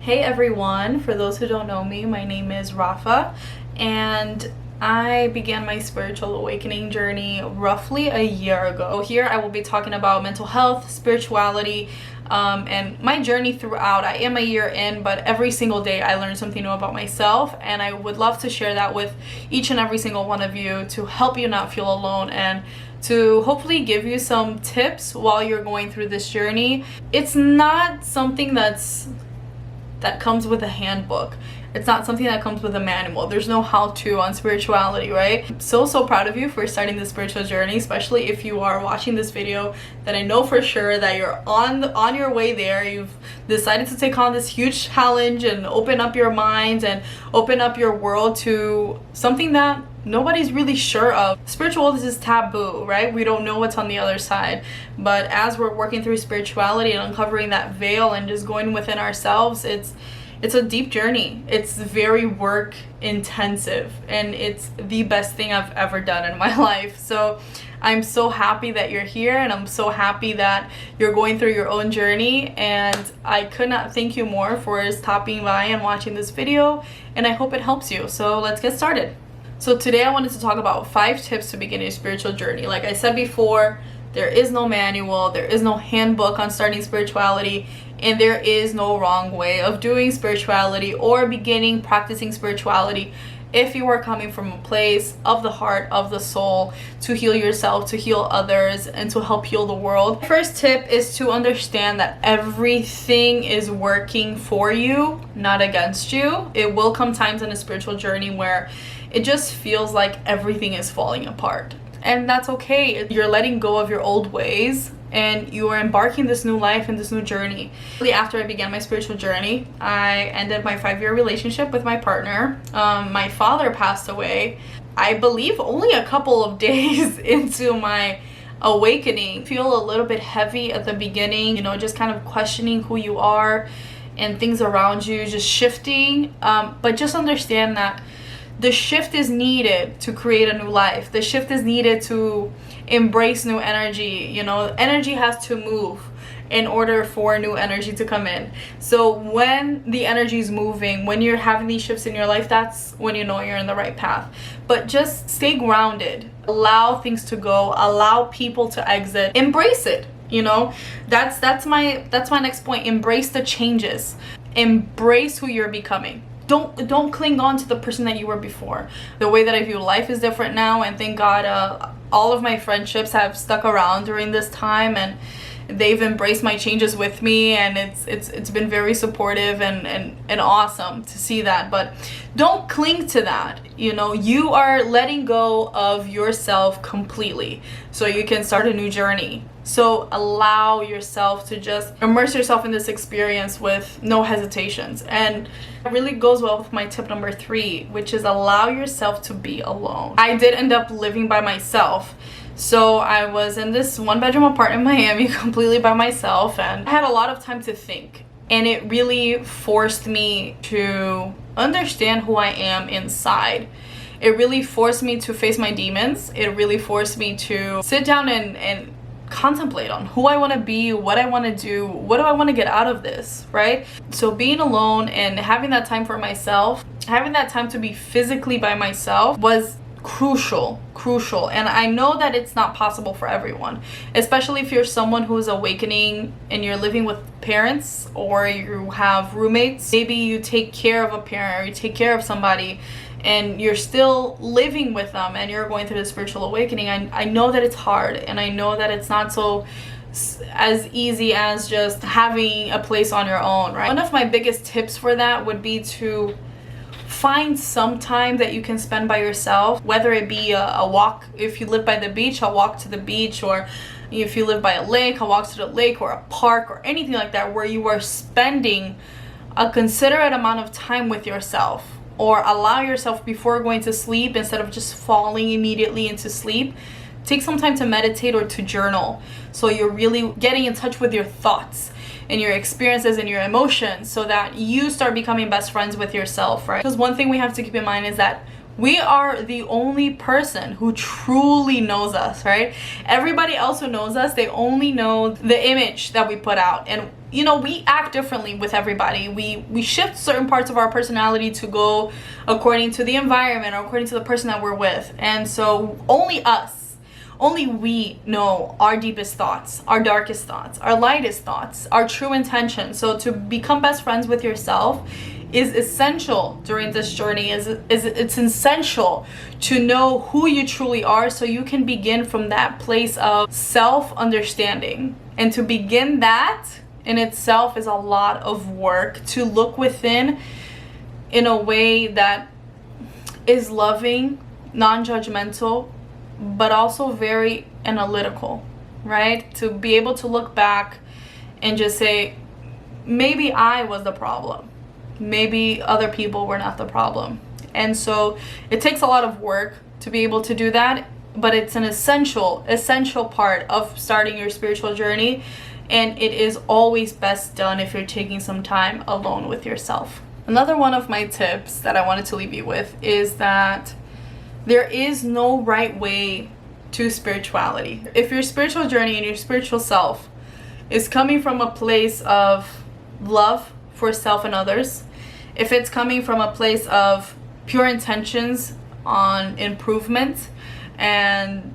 Hey everyone, for those who don't know me, my name is Rafa, and I began my spiritual awakening journey roughly a year ago. Here I will be talking about mental health, spirituality, and my journey throughout. I am a year in, but every single day I learn something new about myself, and I would love to share that with each and every single one of you to help you not feel alone and to hopefully give you some tips while you're going through this journey. It's not something that comes with a handbook. It's not something that comes with a manual. There's no how-to on spirituality, right? I'm so proud of you for starting this spiritual journey, especially if you are watching this video, that I know for sure that you're on your way there. You've decided to take on this huge challenge and open up your mind and open up your world to something that nobody's really sure of. Spiritual is taboo, right? We don't know what's on the other side. But as we're working through spirituality and uncovering that veil and just going within ourselves, it's a deep journey. It's very work intensive, and it's the best thing I've ever done in my life. So I'm so happy that you're here, and I'm so happy that you're going through your own journey, and I could not thank you more for stopping by and watching this video, and I hope it helps you. So let's get started. So today I wanted to talk about 5 tips to begin a spiritual journey. Like I said before, there is no manual, there is no handbook on starting spirituality, and there is no wrong way of doing spirituality or beginning practicing spirituality if you are coming from a place of the heart, of the soul, to heal yourself, to heal others, and to help heal the world. First tip is to understand that everything is working for you, not against you. It will come times in a spiritual journey where it just feels like everything is falling apart. And that's okay. You're letting go of your old ways and you are embarking this new life and this new journey. After I began my spiritual journey, I ended my 5-year relationship with my partner. My father passed away, I believe, only a couple of days into my awakening. Feel a little bit heavy at the beginning, just kind of questioning who you are and things around you just shifting. But just understand that the shift is needed to create a new life. The shift is needed to embrace new energy. Energy has to move in order for new energy to come in. So when the energy is moving, when you're having these shifts in your life, that's when you know you're in the right path. But just stay grounded. Allow things to go. Allow people to exit. Embrace it. That's my next point. Embrace the changes. Embrace who you're becoming. Don't cling on to the person that you were before. The way that I view life is different now, and thank God all of my friendships have stuck around during this time, and they've embraced my changes with me, and it's been very supportive and awesome to see that. But don't cling to that. You are letting go of yourself completely so you can start a new journey. So allow yourself to just immerse yourself in this experience with no hesitations. And it really goes well with my tip number 3, which is allow yourself to be alone. I did end up living by myself. So I was in this 1-bedroom apartment in Miami completely by myself, and I had a lot of time to think. And it really forced me to understand who I am inside. It really forced me to face my demons. It really forced me to sit down and contemplate on who I want to be, what I want to do, what do I want to get out of this, right? So being alone and having that time for myself, having that time to be physically by myself was crucial. And I know that it's not possible for everyone, especially if you're someone who's awakening and you're living with parents or you have roommates. Maybe you take care of a parent or you take care of somebody and you're still living with them and you're going through the spiritual awakening. I know that it's hard, and I know that it's not so as easy as just having a place on your own, right? One of my biggest tips for that would be to find some time that you can spend by yourself, whether it be a walk. If you live by the beach, I'll walk to the beach, or if you live by a lake, I'll walk to the lake, or a park, or anything like that, where you are spending a considerate amount of time with yourself. Or allow yourself before going to sleep, instead of just falling immediately into sleep, take some time to meditate or to journal. So you're really getting in touch with your thoughts and your experiences and your emotions, so that you start becoming best friends with yourself, right? Because one thing we have to keep in mind is that we are the only person who truly knows us, right? Everybody else who knows us, they only know the image that we put out. And you know, we act differently with everybody. We shift certain parts of our personality to go according to the environment or according to the person that we're with. And so only we know our deepest thoughts, our darkest thoughts, our lightest thoughts, our true intentions. So to become best friends with yourself is essential during this journey. It's essential to know who you truly are, so you can begin from that place of self-understanding. And to begin that in itself is a lot of work, to look within in a way that is loving, non-judgmental, but also very analytical, right? To be able to look back and just say, maybe I was the problem. Maybe other people were not the problem. And so it takes a lot of work to be able to do that, but it's an essential part of starting your spiritual journey. And it is always best done if you're taking some time alone with yourself. Another one of my tips that I wanted to leave you with is that there is no right way to spirituality. If your spiritual journey and your spiritual self is coming from a place of love for self and others, if it's coming from a place of pure intentions on improvement and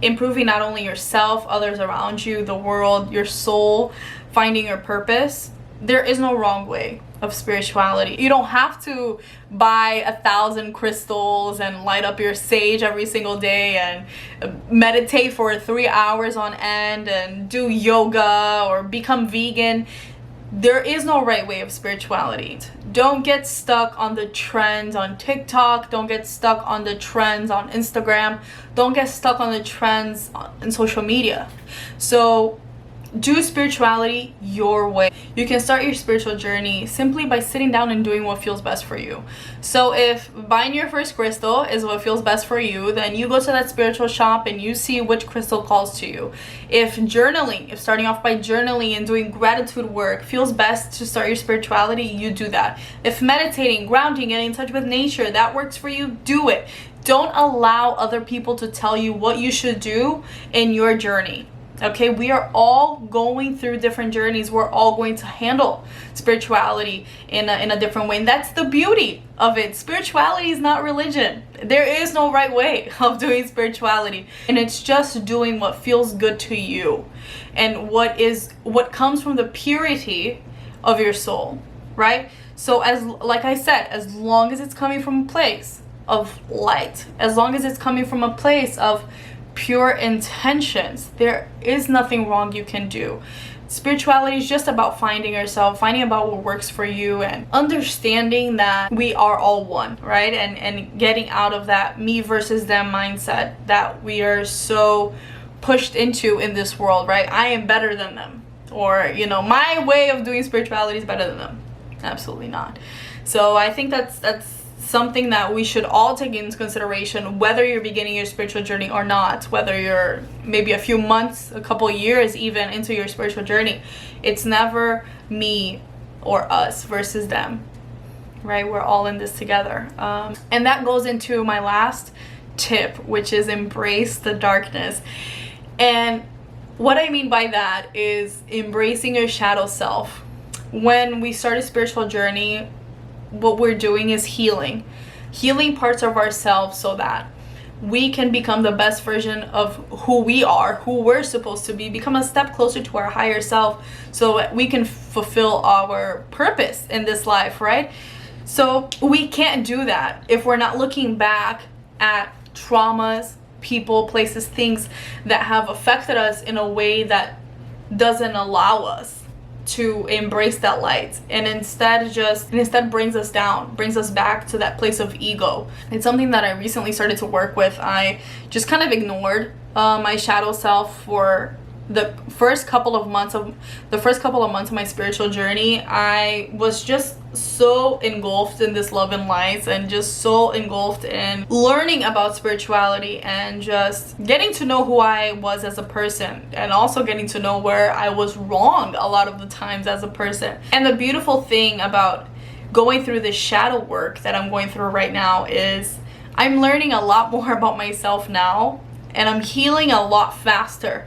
improving not only yourself, others around you, the world, your soul, finding your purpose, there is no wrong way of spirituality. You don't have to buy 1,000 crystals and light up your sage every single day and meditate for 3 hours on end and do yoga or become vegan. There is no right way of spirituality. Don't get stuck on the trends on TikTok. Don't get stuck on the trends on Instagram. Don't get stuck on the trends in social media. So do spirituality your way. You can start your spiritual journey simply by sitting down and doing what feels best for you. So if buying your first crystal is what feels best for you, then you go to that spiritual shop and you see which crystal calls to you. If starting off by journaling and doing gratitude work feels best to start your spirituality, you do that. If meditating, grounding, getting in touch with nature, that works for you, do it. Don't allow other people to tell you what you should do in your journey. Okay, we are all going through different journeys. We're all going to handle spirituality in a different way. And that's the beauty of it. Spirituality is not religion. There is no right way of doing spirituality. And it's just doing what feels good to you and what comes from the purity of your soul, right? So like I said, as long as it's coming from a place of light, as long as it's coming from a place of pure intentions, there is nothing wrong you can do. Spirituality is just about finding yourself, finding about what works for you, and understanding that we are all one, right? And getting out of that me versus them mindset that we are so pushed into in this world, right? I am better than them, or my way of doing spirituality is better than them. Absolutely not. So I think that's something that we should all take into consideration, whether you're beginning your spiritual journey or not, whether you're maybe a few months, a couple years even into your spiritual journey. It's never me or us versus them, right? We're all in this together. And that goes into my last tip, which is embrace the darkness. And what I mean by that is embracing your shadow self. When we start a spiritual journey, what we're doing is healing parts of ourselves so that we can become the best version of who we are, who we're supposed to be, become a step closer to our higher self so that we can fulfill our purpose in this life, right? So we can't do that if we're not looking back at traumas, people, places, things that have affected us in a way that doesn't allow us to embrace that light, and instead brings us down, brings us back to that place of ego. It's something that I recently started to work with. I just kind of ignored my shadow self for the first couple of months of my spiritual journey. I was just so engulfed in this love and light, and just so engulfed in learning about spirituality and just getting to know who I was as a person, and also getting to know where I was wrong a lot of the times as a person. And the beautiful thing about going through this shadow work that I'm going through right now is I'm learning a lot more about myself now, and I'm healing a lot faster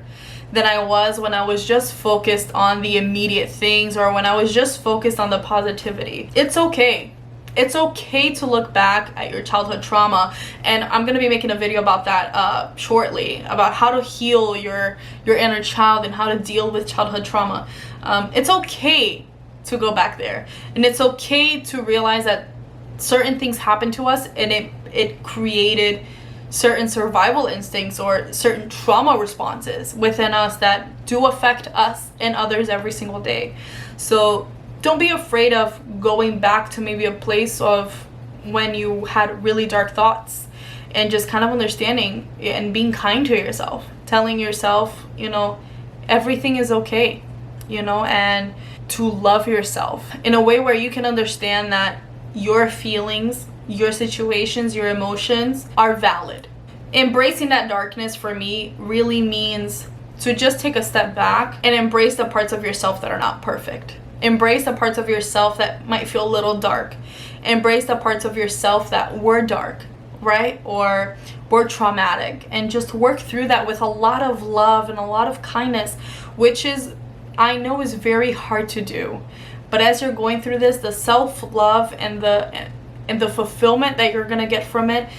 than I was when I was just focused on the immediate things, or when I was just focused on the positivity. It's okay. It's okay to look back at your childhood trauma, and I'm gonna be making a video about that shortly, about how to heal your inner child and how to deal with childhood trauma. It's okay to go back there, and it's okay to realize that certain things happened to us and it created certain survival instincts or certain trauma responses within us that do affect us and others every single day. So don't be afraid of going back to maybe a place of when you had really dark thoughts, and just kind of understanding and being kind to yourself, telling yourself, you know, everything is okay, you know, and to love yourself in a way where you can understand that your feelings, your situations, your emotions are valid. Embracing that darkness for me really means to just take a step back and embrace the parts of yourself that are not perfect. Embrace the parts of yourself that might feel a little dark. Embrace the parts of yourself that were dark, right? Or were traumatic, and just work through that with a lot of love and a lot of kindness, which is, I know, is very hard to do. But as you're going through this, the self-love and the fulfillment that you're gonna get from it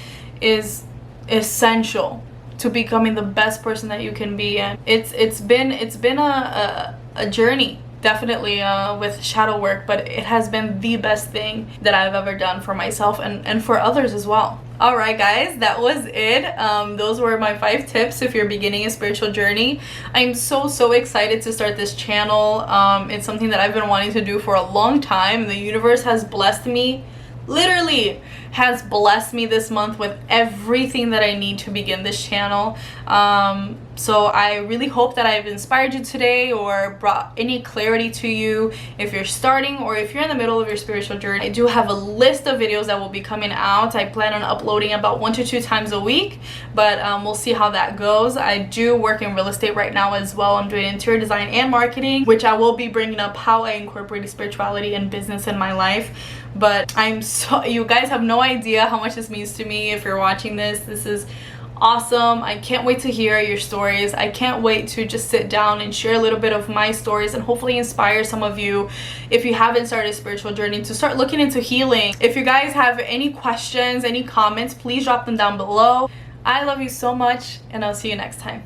is essential to becoming the best person that you can be. And it's been a journey, definitely, with shadow work, but it has been the best thing that I've ever done for myself and for others as well. All right, guys, that was it. Those were my 5 tips if you're beginning a spiritual journey. I'm so excited to start this channel. It's something that I've been wanting to do for a long time. The universe has blessed me, literally has blessed me this month with everything that I need to begin this channel. So I really hope that I've inspired you today or brought any clarity to you if you're starting or if you're in the middle of your spiritual journey. I do have a list of videos that will be coming out. I plan on uploading about 1 to 2 times a week, but we'll see how that goes. I do work in real estate right now as well. I'm doing interior design and marketing, which I will be bringing up how I incorporate spirituality and business in my life. But you guys have no idea how much this means to me. If you're watching this, this is awesome. I can't wait to hear your stories. I can't wait to just sit down and share a little bit of my stories and hopefully inspire some of you, if you haven't started a spiritual journey, to start looking into healing. If you guys have any questions, any comments, please drop them down below. I love you so much, and I'll see you next time.